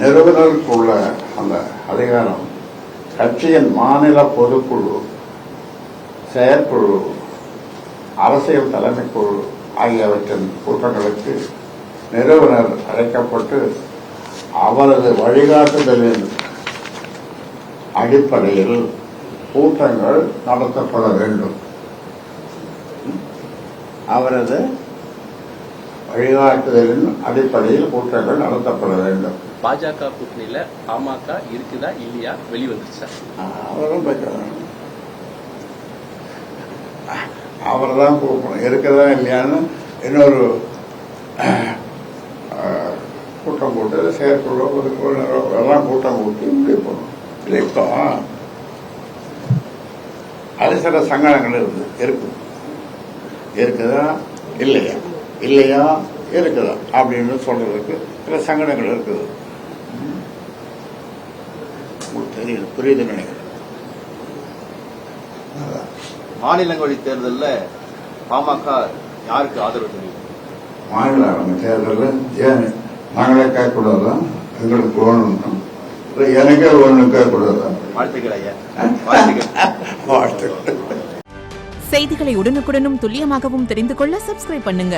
நிறுவனருக்குள்ள அந்த அதிகாரம் கட்சியின் மாநில பொதுக்குழு, செயற்குழு, அரசியல் தலைமைக்குழு ஆகியவற்றின் கூட்டங்களுக்கு நிறுவனர் அழைக்கப்பட்டு அவரது வழிகாட்டுதலின் அடிப்படையில் கூட்டங்கள் நடத்தப்பட வேண்டும். அவரது வழிகாட்டுதலின் அடிப்படையில் கூட்டங்கள் நடத்தப்பட வேண்டும். பாஜக கூட்டணியில பாமக இருக்குதா இல்லையா வெளிவந்துருச்சா? அவரும் அவர் தான் கூப்பிடணும். இருக்குதா இல்லையான்னு இன்னொரு கூட்டம் போட்டு செயற்குழு எல்லாம் கூட்டம் கூட்டி முடிவு பண்ணணும். இல்லை, இப்போ அது சில சங்கடங்கள் இருக்குதா இல்லையா இருக்குதா அப்படின்னு சொல்றதுக்கு சில சங்கடங்கள் இருக்குது. தெரியுது, புரியுது நினைக்கிறேன். மாநிலங்களவை தேர்தலில் பாமக யாருக்கு ஆதரவு தெரியும்? மாநில தேர்தலில் ஏன் நாங்களே கேட்கக்கூடாதா? எங்களுக்கு வேணும், எனக்கே ஒன்று கேட்கக்கூடாதா? வாழ்த்துக்கள் ஐயா. வாழ்த்துக்கள். செய்திகளை உடனுக்குடனும் துல்லியமாகவும் தெரிந்து கொள்ள சப்ஸ்கிரைப் பண்ணுங்க.